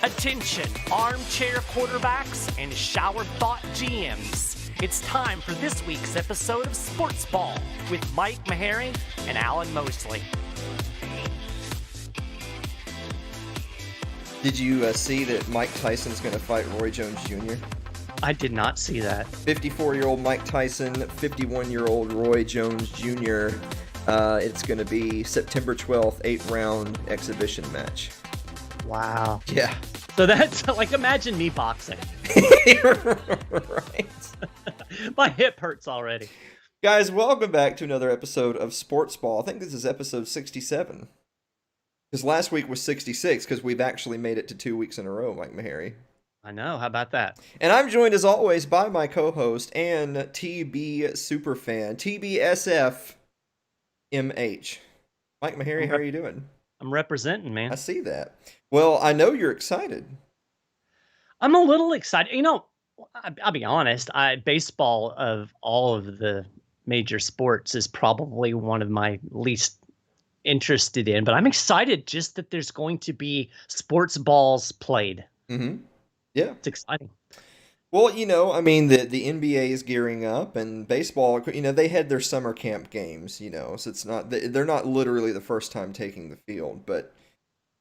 Attention, armchair quarterbacks and shower thought GMs. It's time for this week's episode of SportsBall with Mike Maharrey and Alan Mosley. Did you see that Mike Tyson's going to fight Roy Jones Jr.? I did not see that. 54-year-old Mike Tyson, 51-year-old Roy Jones Jr. It's going to be September 12th, 8-round exhibition match. Wow. Yeah. So that's like, imagine me boxing. Right. My hip hurts already. Guys, welcome back to another episode of SportsBall. I think this is episode 67. Because last week was 66, because we've actually made it to 2 weeks in a row, Mike Maharrey. I know. How about that? And I'm joined, as always, by my co-host and TB superfan, TBSFMH. Mike Maharrey, how are you doing? I'm representing, man. I see that. Well, I know you're excited. I'm a little excited. You know, I'll be honest. Baseball, of all of the major sports, is probably one of my least interested in. But I'm excited just that there's going to be sports balls played. Mm-hmm. Yeah. It's exciting. Well, you know, I mean, the NBA is gearing up, and baseball, you know, they had their summer camp games, you know, so it's not, they're not literally the first time taking the field, but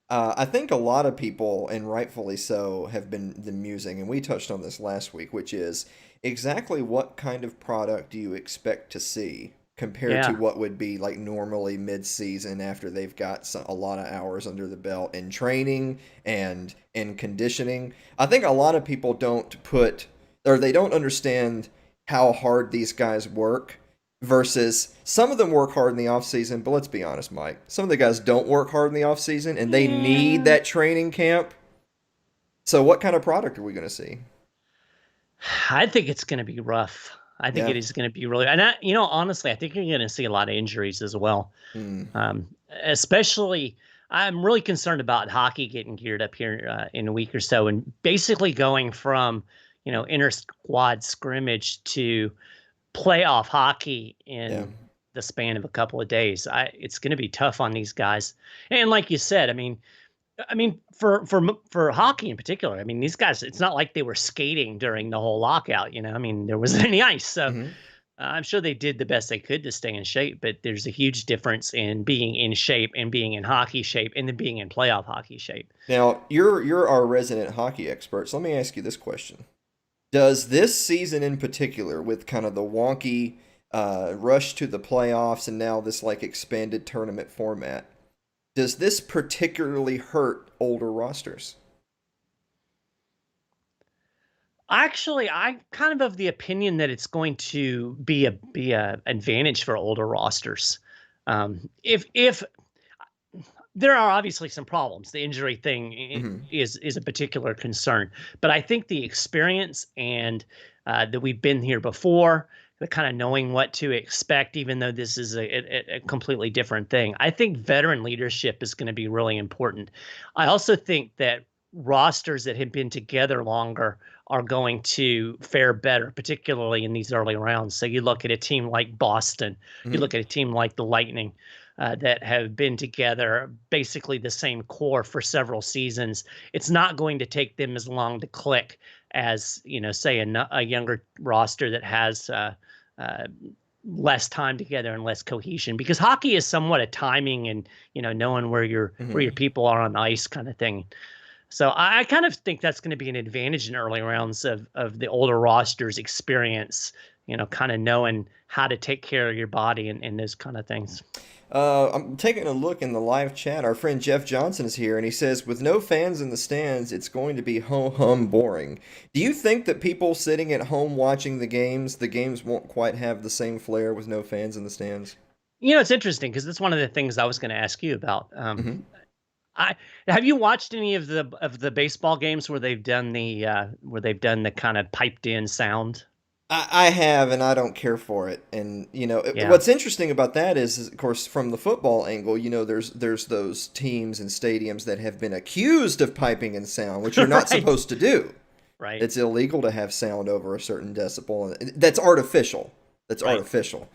I think a lot of people, and rightfully so, have been musing, and we touched on this last week, which is exactly what kind of product do you expect to see compared to what would be like normally mid-season after they've got a lot of hours under the belt in training and in conditioning. I think a lot of people they don't understand how hard these guys work versus some of them work hard in the offseason, but let's be honest, Mike. Some of the guys don't work hard in the offseason and they need that training camp. So what kind of product are we going to see? I think it's going to be rough. I think it is going to be really, and honestly, I think you're going to see a lot of injuries as well. Especially, I'm really concerned about hockey getting geared up here in a week or so, and basically going from, inter squad scrimmage to playoff hockey in the span of a couple of days. It's going to be tough on these guys, and like you said, I mean, for hockey in particular, I mean, these guys, it's not like they were skating during the whole lockout, I mean, there wasn't any ice. So I'm sure they did the best they could to stay in shape, but there's a huge difference in being in shape and being in hockey shape and then being in playoff hockey shape. Now, you're our resident hockey expert, so let me ask you this question. Does this season in particular, with kind of the wonky rush to the playoffs and now this like expanded tournament format, does this particularly hurt older rosters? Actually, I'm kind of the opinion that it's going to be a advantage for older rosters. If there are obviously some problems, the injury thing is a particular concern, but I think the experience and that we've been here before, the kind of knowing what to expect, even though this is a completely different thing. I think veteran leadership is going to be really important. I also think that rosters that have been together longer are going to fare better, particularly in these early rounds. So you look at a team like Boston, you look at a team like the Lightning, that have been together, basically the same core for several seasons. It's not going to take them as long to click as, say a younger roster that has less time together and less cohesion, because hockey is somewhat a timing and, knowing where your people are on the ice kind of thing. So I kind of think that's going to be an advantage in early rounds of the older rosters' experience, kind of knowing how to take care of your body and those kind of things. I'm taking a look in the live chat. Our friend Jeff Johnson is here, and he says, with no fans in the stands, it's going to be ho-hum boring. Do you think that people sitting at home watching the games won't quite have the same flair with no fans in the stands? It's interesting because that's one of the things I was going to ask you about. Have you watched any of the baseball games where they've done the kind of piped in sound? I have, and I don't care for it. And, what's interesting about that is, of course, from the football angle, there's those teams and stadiums that have been accused of piping in sound, which you're not supposed to do. Right. It's illegal to have sound over a certain decibel. That's artificial. Artificial.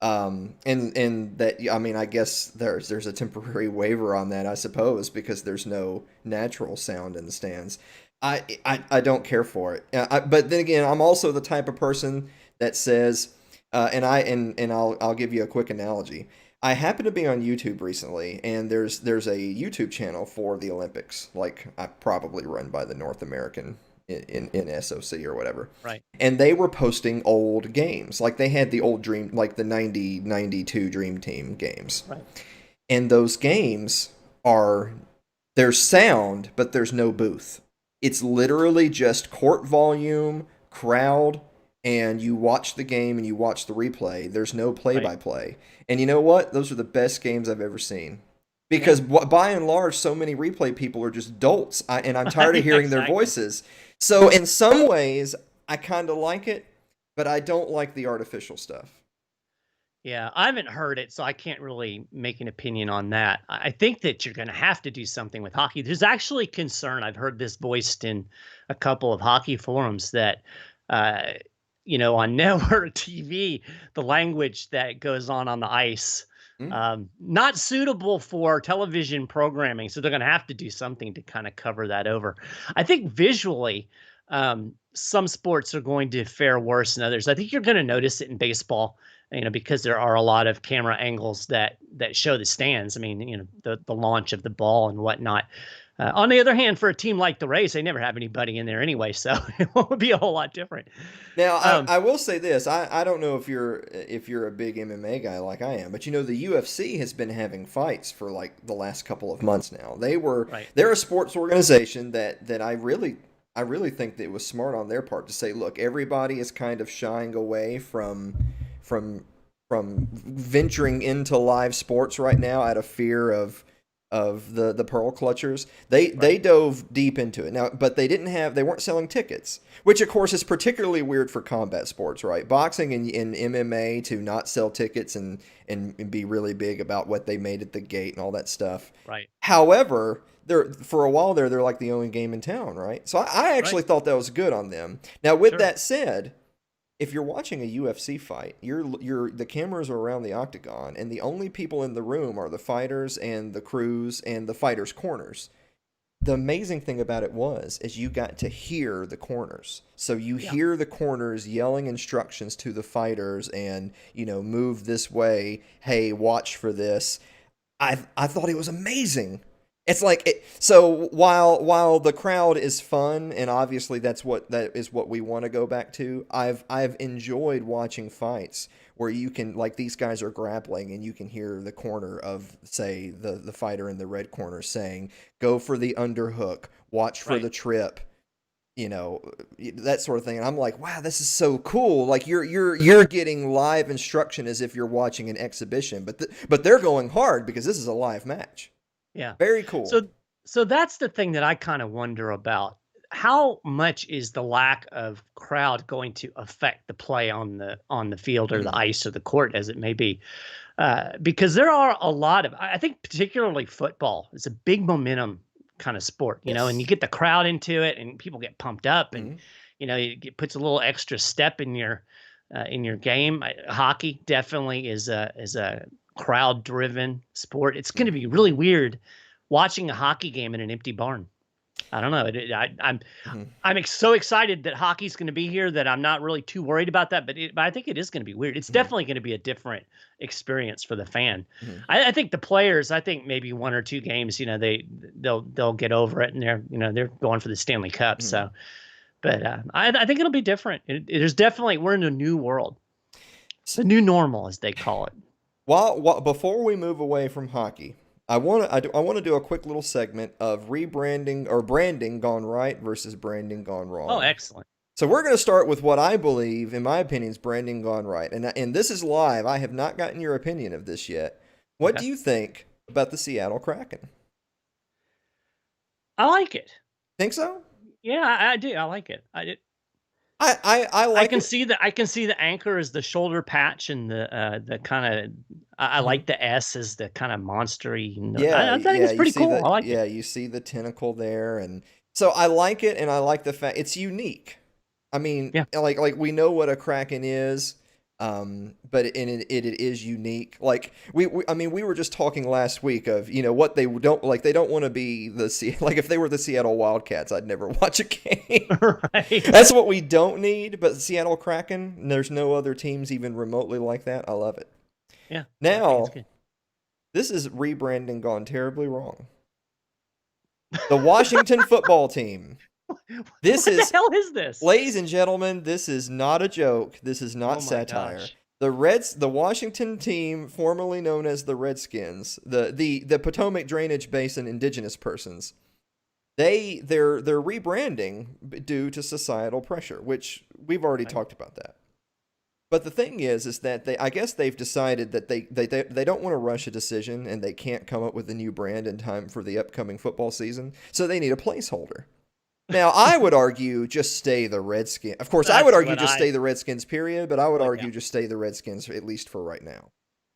And that, I mean, I guess there's a temporary waiver on that, I suppose, because there's no natural sound in the stands. I don't care for it. But then again, I'm also the type of person that says, and I'll give you a quick analogy. I happen to be on YouTube recently, and there's a YouTube channel for the Olympics, like I probably run by the North American in SOC or whatever. Right. And they were posting old games. Like they had the old Dream, like the 92 Dream Team games. Right. And those games are, there's sound, but there's no booth. It's literally just court volume, crowd, and you watch the game and you watch the replay. There's no play Right. by play. And you know what? Those are the best games I've ever seen. Yeah. Because by and large, so many replay people are just dolts, and I'm tired of Yeah, hearing their exactly. voices. So in some ways, I kind of like it, but I don't like the artificial stuff. Yeah, I haven't heard it, so I can't really make an opinion on that. I think that you're going to have to do something with hockey. There's actually concern. I've heard this voiced in a couple of hockey forums that, uh, on network TV, the language that goes on the ice, Mm, not suitable for television programming. So they're going to have to do something to kind of cover that over. I think visually, some sports are going to fare worse than others. I think you're going to notice it in baseball, because there are a lot of camera angles that show the stands. I mean, the launch of the ball and whatnot. On the other hand, for a team like the Rays, they never have anybody in there anyway, so it would be a whole lot different. Now, Um, I will say this. I don't know if you're a big MMA guy like I am, but the UFC has been having fights for like the last couple of months now. right, They're a sports organization that I really think that it was smart on their part to say, look, everybody is kind of shying away from from venturing into live sports right now out of fear of the pearl clutchers. They right, dove deep into it now, but they weren't selling tickets, which of course is particularly weird for combat sports, right? Boxing and MMA to not sell tickets and be really big about what they made at the gate and all that stuff. right, However, they're for a while there, they're like the only game in town, right? So I right. actually thought that was good on them. Now, with Sure. that said, if you're watching a UFC fight, the cameras are around the octagon, and the only people in the room are the fighters and the crews and the fighters' corners. The amazing thing about it is you got to hear the corners. So you Yeah. hear the corners yelling instructions to the fighters and, move this way. Hey, watch for this. I thought it was amazing. It's like so while the crowd is fun and obviously that is what we want to go back to. I've enjoyed watching fights where you can, like, these guys are grappling and you can hear the corner of, say, the fighter in the red corner saying, "Go for the underhook, watch for Right. the trip." You know, that sort of thing. And I'm like, wow, this is so cool. Like you're getting live instruction as if you're watching an exhibition, but they're going hard because this is a live match. Yeah. Very cool. So so that's the thing that I kind of wonder about. How much is the lack of crowd going to affect the play on the field or the Mhm. ice or the court as it may be? Because there are a lot of, I think particularly football is a big momentum kind of sport, and you Yes. get the crowd into it and people get pumped up and Mhm. it puts a little extra step in your game. Hockey definitely is a crowd driven sport. It's going to Mhm. be really weird watching a hockey game in an empty barn. I don't know. Mhm. So excited that hockey's going to be here that I'm not really too worried about that. But I think it is going to be weird. It's Mhm. definitely going to be a different experience for the fan. Mhm. I think the players. I think maybe one or two games. They'll get over it and they're going for the Stanley Cup. Mhm. So, but I think it'll be different. There's definitely we're in a new world, S- the new normal as they call it. while before we move away from hockey, I want to do a quick little segment of rebranding or branding gone right versus branding gone Oh, wrong. excellent. So we're going to start with what I believe, in my opinion, is branding gone right. And this is live. I have not gotten your opinion of this yet. What Okay, do you think about the Seattle Kraken? I like it. Think so? Yeah, I do. I like it. I I like can it. see the anchor as the shoulder patch and the kinda I Mhm. like the S as the kinda monstery, Yeah, I think yeah, it's pretty cool. I like it. you see the tentacle there, and so I like it, and I like the fact it's unique. I mean, Yeah, like we know what a Kraken is. But it is unique. Like I mean, we were just talking last week of, what they don't like. They don't want to be like if they were the Seattle Wildcats, I'd never watch a game. Right. That's what we don't need. But Seattle Kraken, there's no other teams even remotely like that. I love it. Yeah. I think it's Now, good. this is rebranding gone terribly wrong. The Washington football team. What the hell is this? Ladies and gentlemen, this is not a joke. This is not satire. Gosh. The Washington team, formerly known as the Redskins, the Potomac Drainage Basin indigenous persons, they're rebranding due to societal pressure, which we've already talked about that. But the thing is that I guess they've decided that they don't want to rush a decision, and they can't come up with a new brand in time for the upcoming football season, so they need a placeholder. Now, I would argue just stay the Redskins. Of course, I would argue just stay the Redskins, period, but I would argue just stay the Redskins, at least for right now.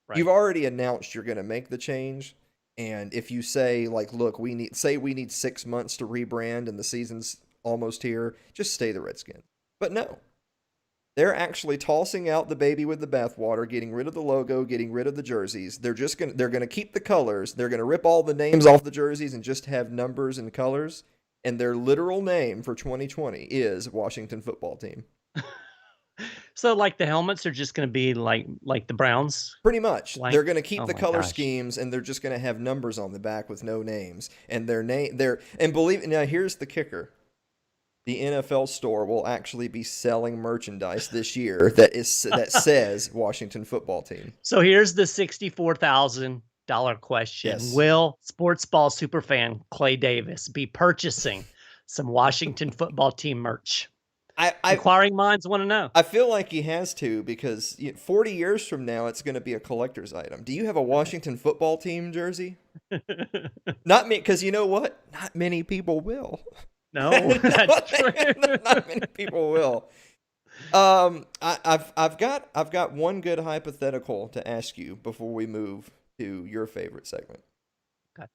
Right. You've already announced you're going to make the change, and if you say, like, look, we need 6 months to rebrand and the season's almost here, just stay the Redskins. But no. They're actually tossing out the baby with the bathwater, getting rid of the logo, getting rid of the jerseys. They're going to keep the colors. They're going to rip all the names off the jerseys and just have numbers and colors. And their literal name for 2020 is Washington Football Team. So, like, the helmets are just going to be like the Browns? Pretty much. They're going to keep the color schemes, and they're just going to have numbers on the back with no names. And now here's the kicker. The NFL store will actually be selling merchandise this year that says Washington Football Team. So here's the $64,000 question. Yes. Will SportsBall superfan Clay Davis be purchasing some Washington Football Team merch? Inquiring minds want to know. I feel like he has to, because 40 years from now, it's going to be a collector's item. Do you have a Washington Football Team jersey? Not me, because you know what? Not many people will. No, that's true. Not many people will. I've got one good hypothetical to ask you before we move to your favorite segment. Okay.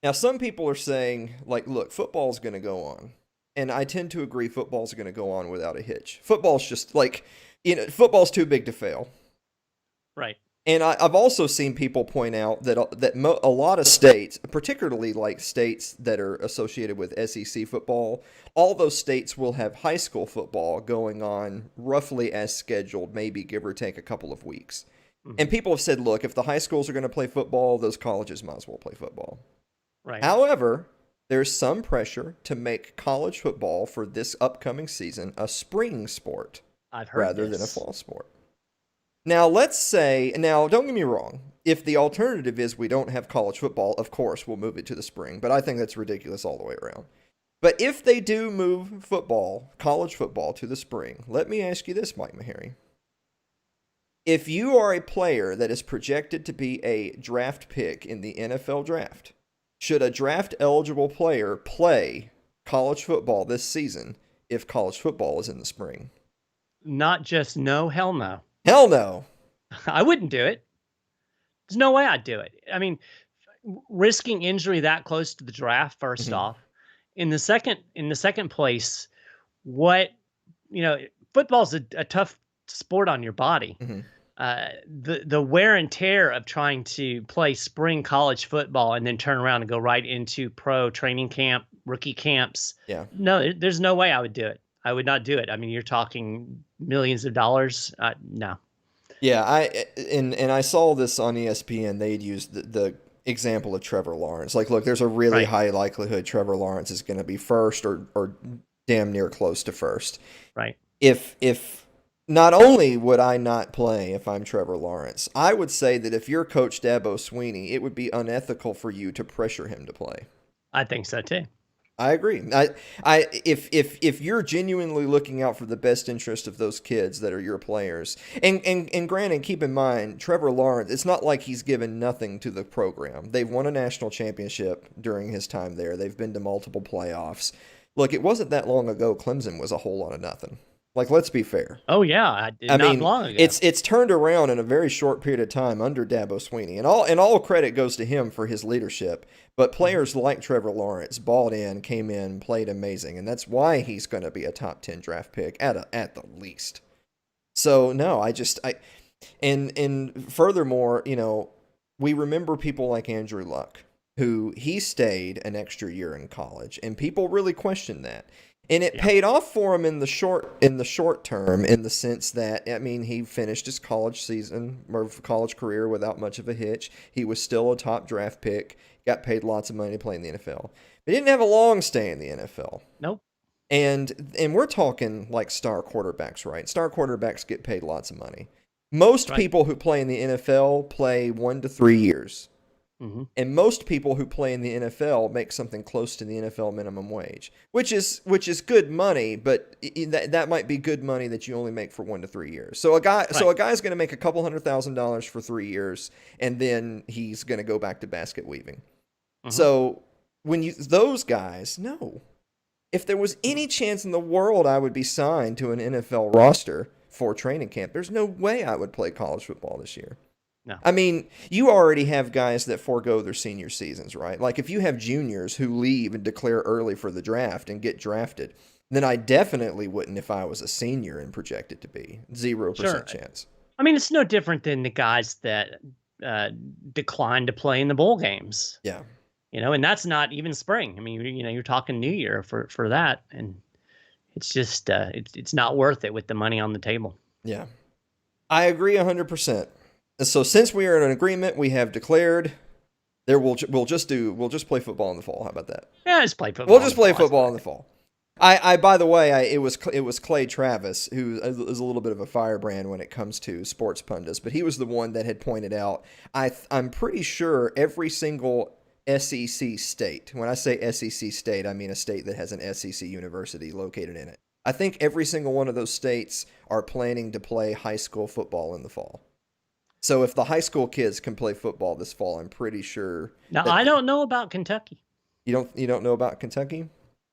Now, some people are saying, like, look, football's going to go on. And I tend to agree football's going to go on without a hitch. Football's just like, football's too big to fail. Right. And I've also seen people point out that a lot of states, particularly like states that are associated with SEC football, all those states will have high school football going on roughly as scheduled, maybe give or take a couple of weeks. Mm-hmm. And people have said, look, if the high schools are going to play football, those colleges might as well play football. Right. However, there's some pressure to make college football for this upcoming season a spring sport rather than a fall sport. Now, don't get me wrong. If the alternative is we don't have college football, of course, we'll move it to the spring. But I think that's ridiculous all the way around. But if they do move college football to the spring, let me ask you this, Mike Maharrey. If you are a player that is projected to be a draft pick in the NFL draft, should a draft-eligible player play college football this season if college football is in the spring? Not just no, hell no. Hell no. I wouldn't do it. There's no way I'd do it. I mean, risking injury that close to the draft, first off. In the second place, football's a tough sport on your body. Mm-hmm. The wear and tear of trying to play spring college football and then turn around and go right into pro training camp, rookie camps. Yeah. No, there's no way I would do it. I would not do it. I mean, you're talking millions of dollars. No. Yeah, I saw this on ESPN. They'd used the example of Trevor Lawrence. Like, look, there's a really high likelihood Trevor Lawrence is going to be first or damn near close to first. Right. If not only would I not play if I'm Trevor Lawrence, I would say that if you're Coach Dabo Swinney, it would be unethical for you to pressure him to play. I think so too. I agree. If you're genuinely looking out for the best interest of those kids that are your players, and granted, keep in mind, Trevor Lawrence, it's not like he's given nothing to the program. They've won a national championship during his time there. They've been to multiple playoffs. Look, it wasn't that long ago Clemson was a whole lot of nothing. Like, let's be fair. Oh yeah, not long ago. It's turned around in a very short period of time under Dabo Swinney, and all credit goes to him for his leadership. But players like Trevor Lawrence balled in, came in, played amazing, and that's why he's going to be a top 10 draft pick at the least. So no, and furthermore, we remember people like Andrew Luck, who he stayed an extra year in college, and people really questioned that. And it Yeah. paid off for him in the short term, in the sense that, I mean, he finished his college season or college career without much of a hitch. He was still a top draft pick, got paid lots of money to play in the NFL. But he didn't have a long stay in the NFL. Nope. And we're talking like star quarterbacks, right? Star quarterbacks get paid lots of money. Most Right. people who play in the NFL play 1 to 3 years. Hmm. And most people who play in the NFL make something close to the NFL minimum wage, which is good money, but that might be good money that you only make for 1 to 3 years. So Right. a guy's going to make a couple $100,000 for 3 years, and then he's going to go back to basket weaving. Hmm. So those guys, no, if there was any chance in the world I would be signed to an NFL roster for training camp, there's no way I would play college football this year. No. I mean, you already have guys that forego their senior seasons, right? Like if you have juniors who leave and declare early for the draft and get drafted, then I definitely wouldn't if I was a senior and projected to be 0% Sure. chance. I mean, it's no different than the guys that uh, declined to play in the bowl games. Yeah. And that's not even spring. I mean, you're talking New Year for that, and it's just it's not worth it with the money on the table. Yeah. I agree 100%. So since we are in an agreement, we have declared we'll just play football in the fall. How about that? Yeah, just play football. We'll just play football in the fall. I by the way, it was Clay Travis, who is a little bit of a firebrand when it comes to sports pundits, but he was the one that had pointed out, I'm pretty sure every single SEC state, when I say SEC state, I mean a state that has an SEC university located in it. I think every single one of those states are planning to play high school football in the fall. So if the high school kids can play football this fall, I'm pretty sure Now, that I don't know about Kentucky. you don't know about Kentucky?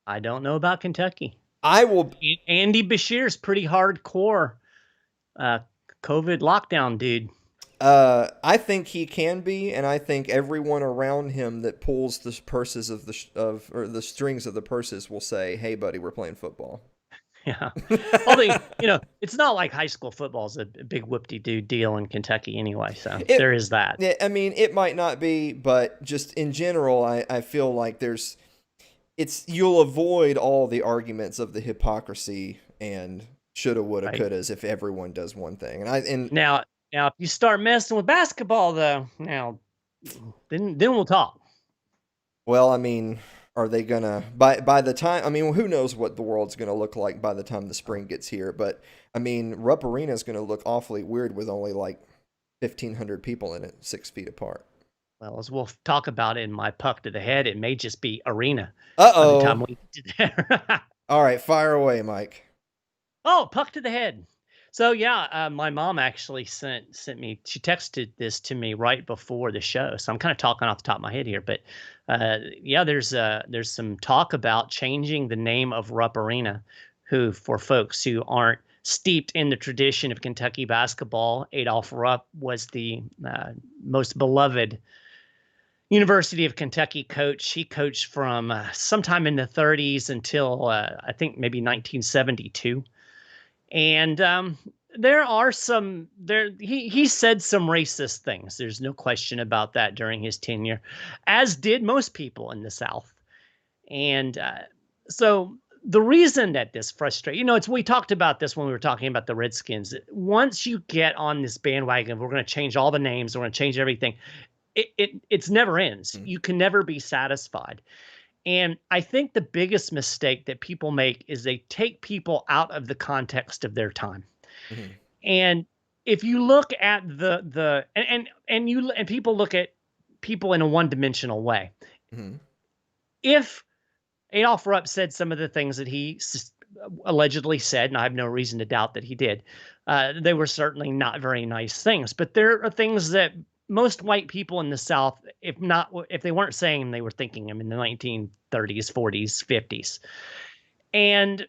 I don't know about Kentucky. I will. Andy Bashir's pretty hardcore uh, COVID lockdown dude. I think he can be, and I think everyone around him that pulls the purses or the strings of the purses will say, "Hey, buddy, we're playing football." Yeah. Although, it's not like high school football is a big whoop-de-doo deal in Kentucky anyway. So there is that. I mean, it might not be, but just in general, I feel like you'll avoid all the arguments of the hypocrisy and shoulda, woulda, Right. couldas if everyone does one thing. Now, if you start messing with basketball, though, then we'll talk. Well, I mean, are they gonna by the time? I mean, who knows what the world's gonna look like by the time the spring gets here? But I mean, Rupp Arena is gonna look awfully weird with only like 1,500 people in it, 6 feet apart. Well, as we'll talk about in my puck to the head, it may just be arena by the time Uh-oh. we get there. All right, fire away, Mike. Oh, puck to the head. So yeah, my mom actually sent me. She texted this to me right before the show. So I'm kind of talking off the top of my head here, but yeah, there's some talk about changing the name of Rupp Arena. Who, for folks who aren't steeped in the tradition of Kentucky basketball, Adolph Rupp was the most beloved University of Kentucky coach. He coached from sometime in the 30s until I think maybe 1972. And he said some racist things. There's no question about that during his tenure, as did most people in the South. And so the reason that this frustrates, we talked about this when we were talking about the Redskins. Once you get on this bandwagon, we're going to change all the names, we're going to change everything. It's never ends. You can never be satisfied. And I think the biggest mistake that people make is they take people out of the context of their time. Mm-hmm. And if you look at and people look at people in a one-dimensional way. Mm-hmm. If Adolph Rupp said some of the things that he allegedly said, and I have no reason to doubt that he did, they were certainly not very nice things. But there are things that most white people in the South, if they weren't saying them, they were thinking them in the 1930s, 40s, 50s. And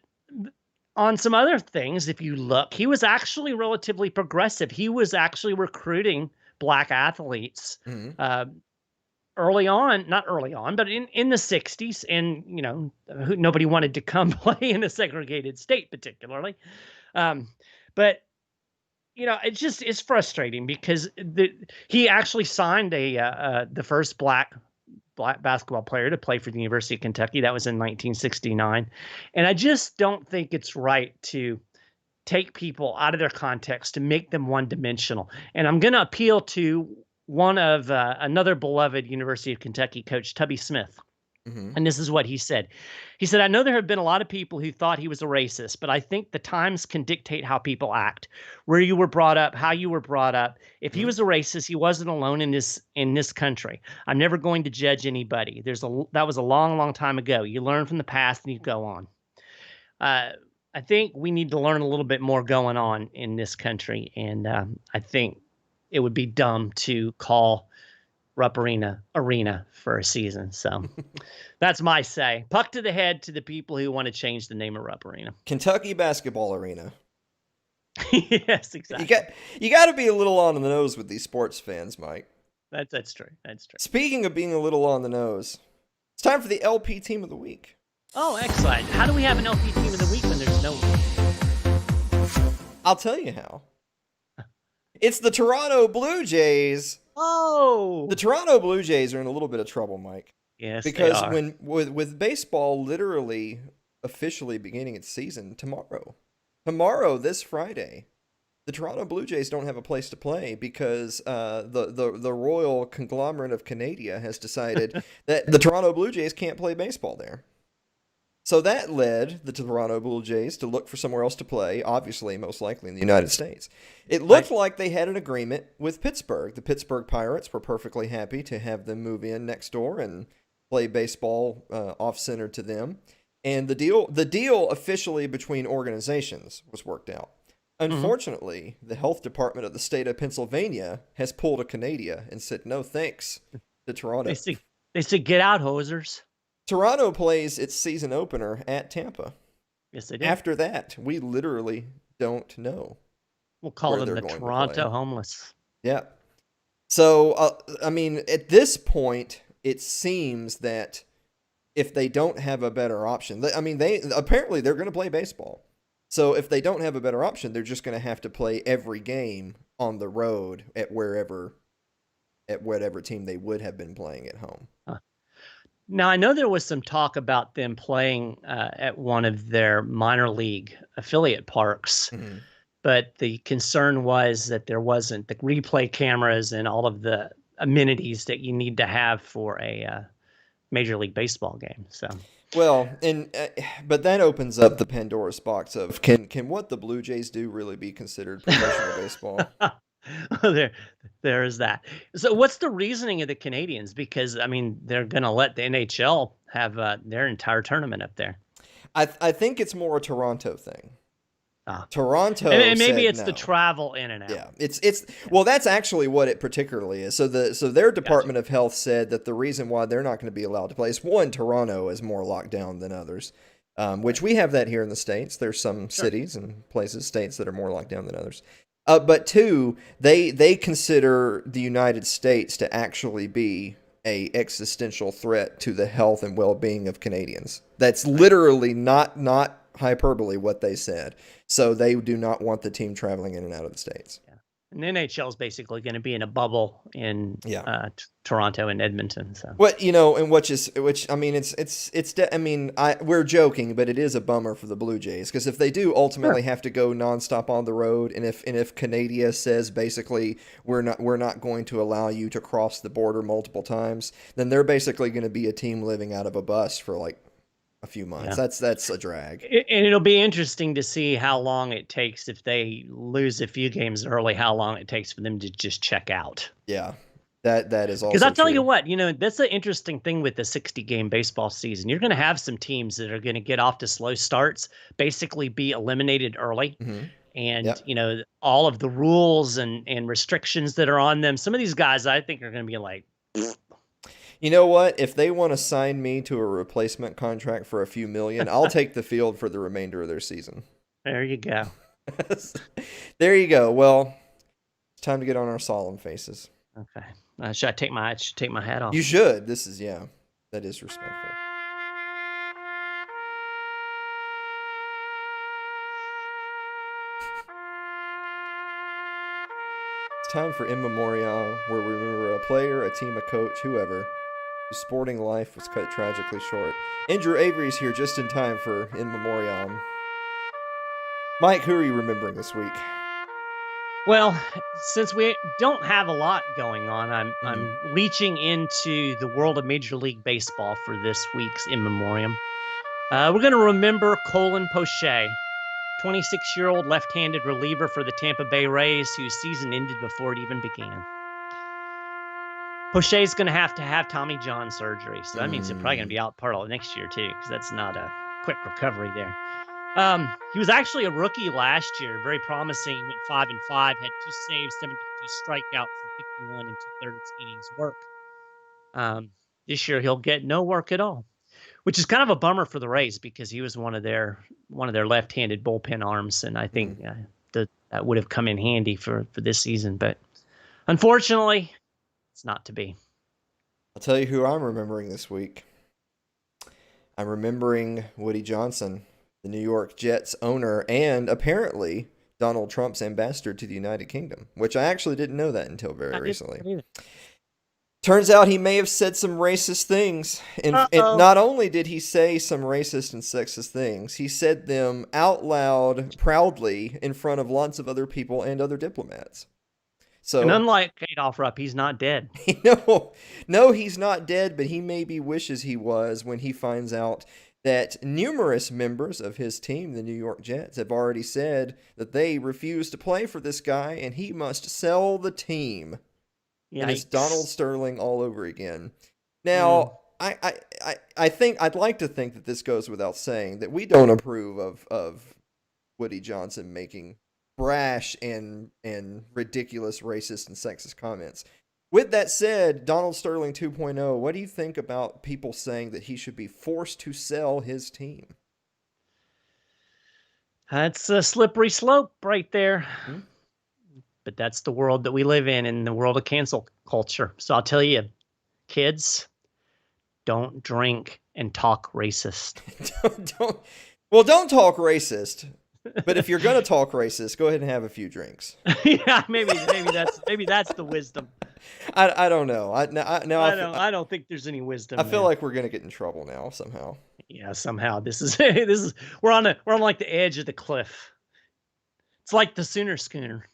on some other things, if you look, he was actually relatively progressive. He was actually recruiting black athletes early on, not early on, but in the 60s. And, nobody wanted to come play in a segregated state particularly. But it's frustrating because he actually signed the first black basketball player to play for the University of Kentucky. That was in 1969, and I just don't think it's right to take people out of their context to make them one dimensional. And I'm going to appeal to one of another beloved University of Kentucky coach, Tubby Smith. Mm-hmm. And this is what he said. He said, I know there have been a lot of people who thought he was a racist, but I think the times can dictate how people act, where you were brought up, how you were brought up. If he was a racist, he wasn't alone in this country. I'm never going to judge anybody. That was a long, long time ago. You learn from the past and you go on. I think we need to learn a little bit more going on in this country, and I think it would be dumb to call Rupp Arena for a season. So that's my say. Puck to the head to the people who want to change the name of Rupp Arena. Kentucky Basketball Arena. Yes, exactly. You got to be a little on the nose with these sports fans, Mike. That's true. That's true. Speaking of being a little on the nose, it's time for the LP Team of the Week. Oh, excellent. How do we have an LP Team of the Week when there's no week? I'll tell you how. It's the Toronto Blue Jays. Oh! The Toronto Blue Jays are in a little bit of trouble, Mike. Yes, because they are. when with baseball literally officially beginning its season tomorrow, this Friday, the Toronto Blue Jays don't have a place to play because the royal conglomerate of Canada has decided that the Toronto Blue Jays can't play baseball there. So that led the Toronto Blue Jays to look for somewhere else to play, obviously, most likely in the United States. It looked like they had an agreement with Pittsburgh. The Pittsburgh Pirates were perfectly happy to have them move in next door and play baseball off-center to them. And the deal officially between organizations was worked out. Unfortunately, the health department of the state of Pennsylvania has pulled a Canada and said no thanks to Toronto. They said get out, hosers. Toronto plays its season opener at Tampa. Yes, they do. After that, we literally don't know. We'll call them the Toronto homeless. Yeah. So, I mean, at this point, it seems that if they don't have a better option, apparently they're going to play baseball. So if they don't have a better option, they're just going to have to play every game on the road at whatever team they would have been playing at home. Now, I know there was some talk about them playing at one of their minor league affiliate parks, but the concern was that there wasn't the replay cameras and all of the amenities that you need to have for a Major League Baseball game. So, well, but that opens up the Pandora's box of can what the Blue Jays do really be considered professional baseball? There is that. So what's the reasoning of the Canadians? Because, I mean, they're going to let the NHL have their entire tournament up there. I think it's more a Toronto thing. Toronto and maybe it's the travel in and out. Yeah, it's well, that's actually what it particularly is. So their Department of Health said that the reason why they're not going to be allowed to play is, one, Toronto is more locked down than others, which we have that here in the States. There's some cities and states that are more locked down than others. But two, they consider the United States to actually be a existential threat to the health and well-being of Canadians. That's literally not hyperbole what they said. So they do not want the team traveling in and out of the States. Yeah. And the NHL is basically going to be in a bubble in Toronto and Edmonton. So we're joking, but it is a bummer for the Blue Jays because if they do ultimately have to go nonstop on the road, and if Canada says basically we're not going to allow you to cross the border multiple times, then they're basically going to be a team living out of a bus for like a few months. Yeah. That's a drag. And it'll be interesting to see how long it takes if they lose a few games early, how long it takes for them to just check out. Yeah. That is also because I'll tell you what, that's an interesting thing with the 60-game baseball season. You're going to have some teams that are going to get off to slow starts, basically be eliminated early. And, all of the rules and restrictions that are on them. Some of these guys I think are going to be like, you know what? If they want to sign me to a replacement contract for a few million, I'll take the field for the remainder of their season. There you go. There you go. Well, it's time to get on our solemn faces. Okay. Should I take my hat off? You should. That is respectful. It's time for In Memoriam, where we remember a player, a team, a coach, whoever, whose sporting life was cut tragically short. Andrew Avery's here just in time for In Memoriam. Mike, who are you remembering this week? Well, since we don't have a lot going on, I'm leeching into the world of Major League Baseball for this week's In Memoriam. We're going to remember Colin Poche, 26-year-old left-handed reliever for the Tampa Bay Rays, whose season ended before it even began. Poche's going to have Tommy John surgery, so that means he's probably going to be out part of next year too, because that's not a quick recovery there. He was actually a rookie last year, very promising. Went 5-5, had 2 saves, 72 strikeouts, and 51 and 2/3 innings work. This year he'll get no work at all, which is kind of a bummer for the Rays because he was one of their left-handed bullpen arms, and I think that would have come in handy for this season. But unfortunately, it's not to be. I'll tell you who I'm remembering this week. I'm remembering Woody Johnson, the New York Jets owner, and apparently Donald Trump's ambassador to the United Kingdom, which I actually didn't know that until very recently. Turns out he may have said some racist things. And not only did he say some racist and sexist things, he said them out loud, proudly, in front of lots of other people and other diplomats. So, and unlike Adolf Rupp, he's not dead. No, he's not dead, but he maybe wishes he was when he finds out that numerous members of his team, the New York Jets, have already said that they refuse to play for this guy and he must sell the team. Yikes. And it's Donald Sterling all over again. Now, I think I'd like to think that this goes without saying that we don't approve of Woody Johnson making brash and ridiculous racist and sexist comments. With that said, Donald Sterling 2.0, what do you think about people saying that he should be forced to sell his team? That's a slippery slope right there. But that's the world that we live in the world of cancel culture. So I'll tell you, kids, don't drink and talk racist. Don't talk racist. But if you're gonna talk racist, go ahead and have a few drinks. Yeah, maybe that's the wisdom. I don't know. I don't think there's any wisdom. I feel like we're gonna get in trouble now somehow. Yeah, somehow this is we're on like the edge of the cliff. It's like the Sooner Schooner.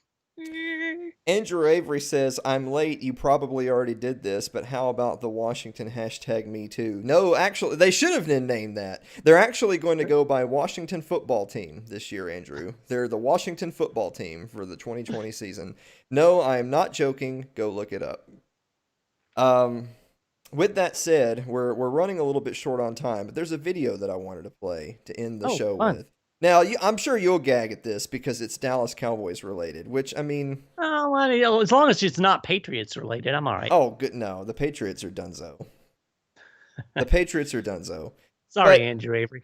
Andrew Avery says, I'm late. You probably already did this, but how about the Washington #MeToo? No, actually, they should have named that. They're actually going to go by Washington Football Team this year, Andrew. They're the Washington Football Team for the 2020 season. No, I am not joking. Go look it up. With that said, we're running a little bit short on time, but there's a video that I wanted to play to end the show with. Now, I'm sure you'll gag at this because it's Dallas Cowboys related, which, I mean... as long as it's not Patriots related, I'm all right. Oh, good. No, the Patriots are donezo. The Patriots are donezo. Sorry, Andrew Avery.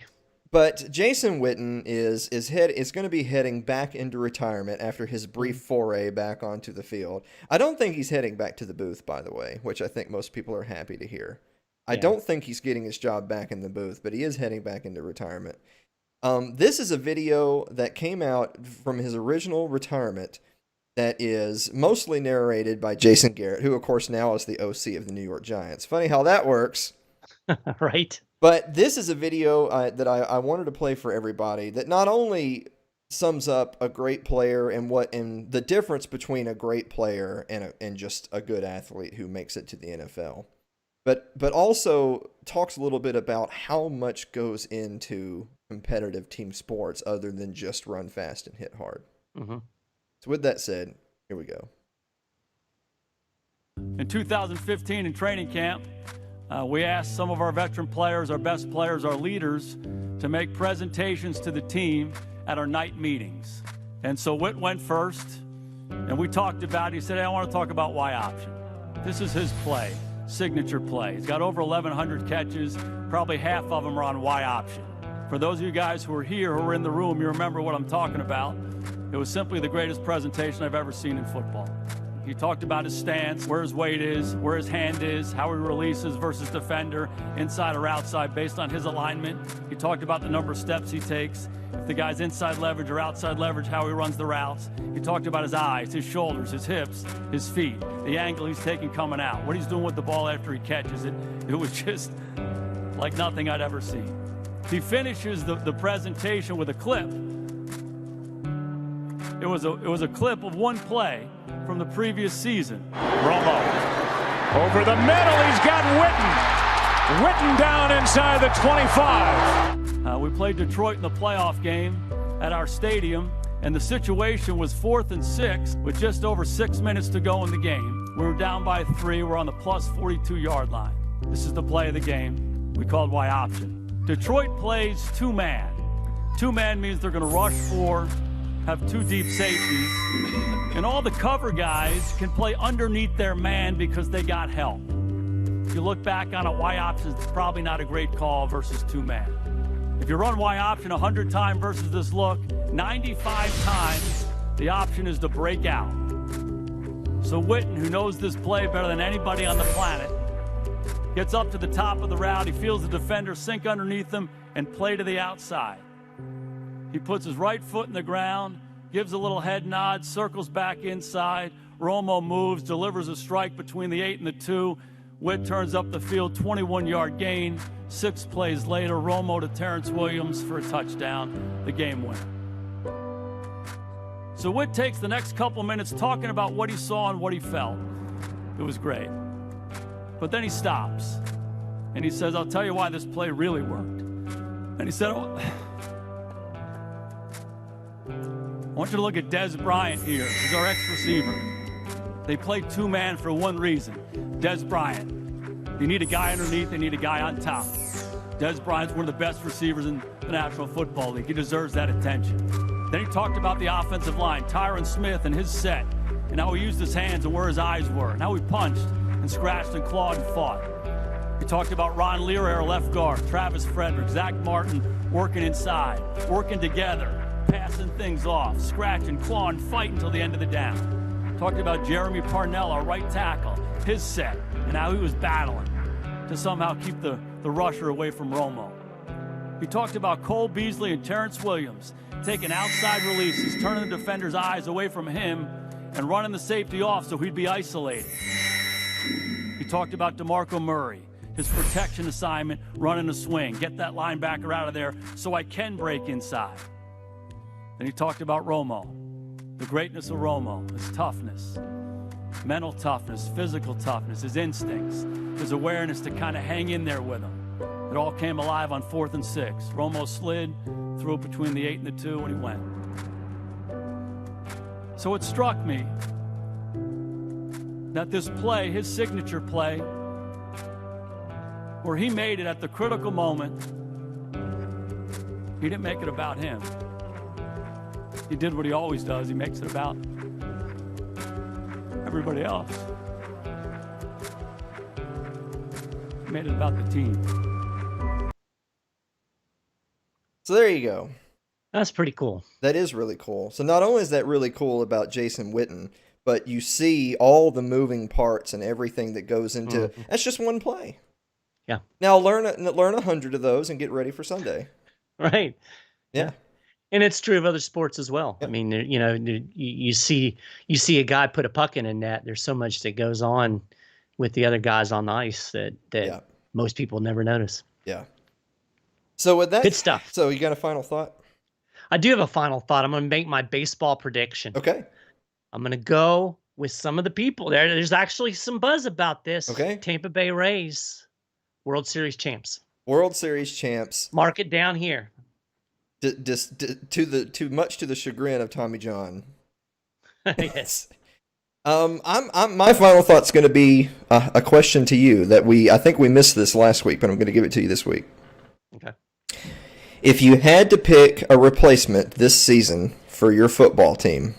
But Jason Witten is going to be heading back into retirement after his brief foray back onto the field. I don't think he's heading back to the booth, by the way, which I think most people are happy to hear. I don't think he's getting his job back in the booth, but he is heading back into retirement. This is a video that came out from his original retirement that is mostly narrated by Jason Garrett, who, of course, now is the OC of the New York Giants. Funny how that works. Right. But this is a video that I wanted to play for everybody that not only sums up a great player and the difference between a great player and just a good athlete who makes it to the NFL, but also talks a little bit about how much goes into competitive team sports other than just run fast and hit hard. So with that said, here we go. In 2015 in training camp, we asked some of our veteran players, our best players, our leaders, to make presentations to the team at our night meetings. And so Whit went first, and we talked about it. He said, hey, I want to talk about Y option. This is his play, signature play. He's got over 1,100 catches. Probably half of them are on Y option. For those of you guys who are here, who are in the room, you remember what I'm talking about. It was simply the greatest presentation I've ever seen in football. He talked about his stance, where his weight is, where his hand is, how he releases versus defender, inside or outside based on his alignment. He talked about the number of steps he takes, if the guy's inside leverage or outside leverage, how he runs the routes. He talked about his eyes, his shoulders, his hips, his feet, the angle he's taking coming out, what he's doing with the ball after he catches it. It was just like nothing I'd ever seen. He finishes the presentation with a clip. It was a clip of one play from the previous season. Romo over the middle. He's got Witten. Witten down inside the 25. We played Detroit in the playoff game at our stadium, and the situation was 4th and 6 with just over 6 minutes to go in the game. We were down by 3. We're on the plus 42-yard line. This is the play of the game. We called Y option. Detroit plays 2-man. 2-man means they're going to rush 4, have 2 deep safeties, and all the cover guys can play underneath their man because they got help. If you look back on it, Y option is probably not a great call versus 2-man. If you run Y option 100 times versus this look, 95 times the option is to break out. So Witten, who knows this play better than anybody on the planet, gets up to the top of the route. He feels the defender sink underneath him and play to the outside. He puts his right foot in the ground, gives a little head nod, circles back inside. Romo moves, delivers a strike between the 8 and the 2. Witt turns up the field, 21-yard gain. 6 plays later, Romo to Terrence Williams for a touchdown, the game winner. So Witt takes the next couple minutes talking about what he saw and what he felt. It was great. But then he stops, and he says, I'll tell you why this play really worked. And he said, I want you to look at Dez Bryant here. He's our ex-receiver. They play 2-man for one reason. Dez Bryant. You need a guy underneath, they need a guy on top. Dez Bryant's one of the best receivers in the National Football League. He deserves that attention. Then he talked about the offensive line, Tyron Smith and his set, and how he used his hands and where his eyes were, and how he punched and scratched and clawed and fought. He talked about Ron Leary, our left guard, Travis Frederick, Zach Martin working inside, working together, passing things off, scratching, clawing, fight until the end of the down. Talked about Jeremy Parnell, our right tackle, his set, and how he was battling to somehow keep the rusher away from Romo. He talked about Cole Beasley and Terrence Williams taking outside releases, turning the defender's eyes away from him and running the safety off so he'd be isolated. He talked about DeMarco Murray, his protection assignment, running a swing, get that linebacker out of there so I can break inside. Then he talked about Romo, the greatness of Romo, his toughness, mental toughness, physical toughness, his instincts, his awareness to kind of hang in there with him. It all came alive on 4th and 6. Romo slid, threw it between the 8 and the 2, and he went. So it struck me that this play, his signature play, where he made it at the critical moment, he didn't make it about him. He did what he always does. He makes it about everybody else. He made it about the team. So there you go. That's pretty cool. That is really cool. So not only is that really cool about Jason Witten, but you see all the moving parts and everything that goes into that's just one play. Yeah. Now learn 100 of those and get ready for Sunday. Right. Yeah. And it's true of other sports as well. Yep. I mean, you know, you see a guy put a puck in a net. There's so much that goes on with the other guys on the ice that most people never notice. Yeah. So with that, good stuff. So you got a final thought? I do have a final thought. I'm going to make my baseball prediction. Okay. I'm going to go with some of the people there. There's actually some buzz about this. Okay. Tampa Bay Rays, World Series champs. World Series champs. Mark it down here. Too much to the chagrin of Tommy John. Yes. My final thought's going to be a question to you that I think we missed this last week, but I'm going to give it to you this week. Okay. If you had to pick a replacement this season for your football team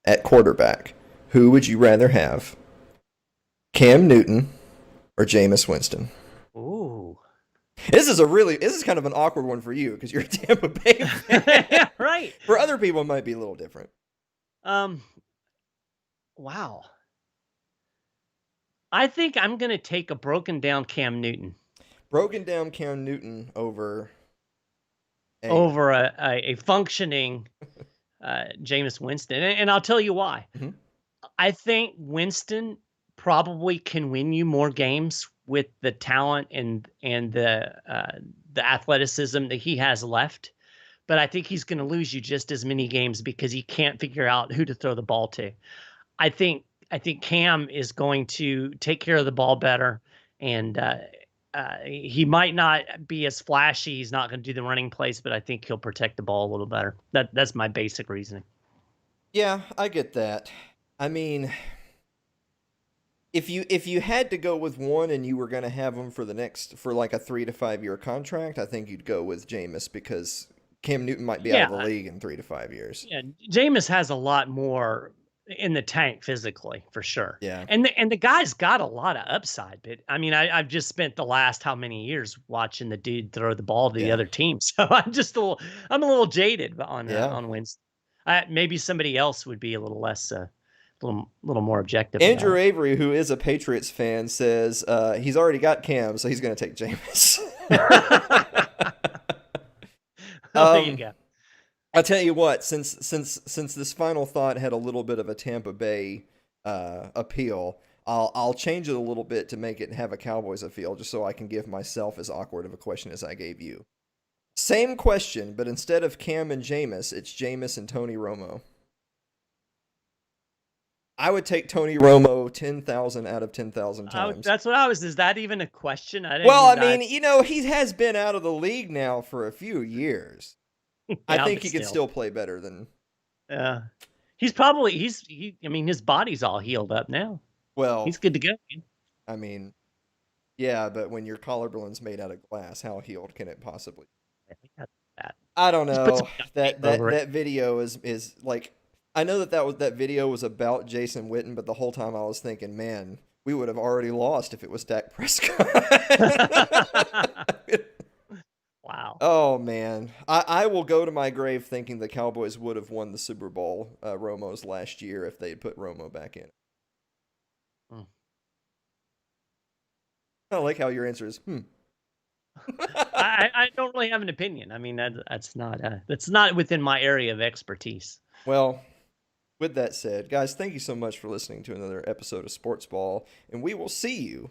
at quarterback, who would you rather have? Cam Newton or Jameis Winston? Ooh. This is kind of an awkward one for you because you're a Tampa Bay fan. Yeah, right. For other people, it might be a little different. Wow. I think I'm going to take a broken down Cam Newton Broken down Cam Newton over over a functioning Jameis Winston. And I'll tell you why. Mhm. I think Winston probably can win you more games with the talent and the athleticism that he has left. But I think he's going to lose you just as many games because he can't figure out who to throw the ball to. I think Cam is going to take care of the ball better, and he might not be as flashy. He's not going to do the running plays, but I think he'll protect the ball a little better. That's my basic reasoning. Yeah, I get that. I mean, if you had to go with one and you were going to have him for like a 3 to 5 year contract, I think you'd go with Jameis because Cam Newton might be out of the league in 3 to 5 years. Yeah, Jameis has a lot more in the tank physically, for sure. Yeah. And the guy's got a lot of upside, but I mean, I've just spent the last how many years watching the dude throw the ball to the other team. So I'm a little jaded on Winston. Maybe somebody else would be a little less, little more objective. Andrew Avery, who is a Patriots fan, says he's already got Cam, so he's going to take Jameis. There you go. I'll tell you what, since this final thought had a little bit of a Tampa Bay appeal, I'll change it a little bit to make it have a Cowboys appeal, just so I can give myself as awkward of a question as I gave you. Same question, but instead of Cam and Jameis, it's Jameis and Tony Romo. I would take Tony Romo 10,000 out of 10,000 times. That's what I was. Is that even a question? He has been out of the league now for a few years. Yeah, I think he can still play better than. Yeah, he's probably I mean, his body's all healed up now. Well, he's good to go. I mean, yeah, but when your collarbone's made out of glass, how healed can it possibly be? I don't know. That video is like, I know that video was about Jason Witten, but the whole time I was thinking, man, we would have already lost if it was Dak Prescott. Wow. Oh, man. I will go to my grave thinking the Cowboys would have won the Super Bowl, Romo's last year, if they had put Romo back in. I like how your answer is, I don't really have an opinion. I mean, that's not within my area of expertise. Well, with that said, guys, thank you so much for listening to another episode of SportsBall, and we will see you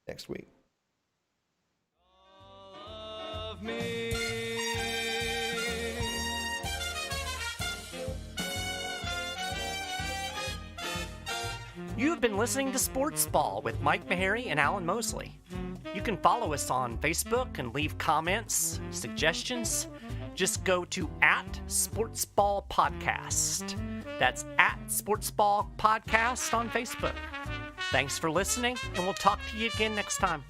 next week. Me. You have been listening to SportsBall with Mike Maharrey and Alan Mosley. You can follow us on Facebook and leave comments, suggestions. Just go to @SportsBall Podcast. That's @SportsBall Podcast on Facebook. Thanks for listening, and we'll talk to you again next time.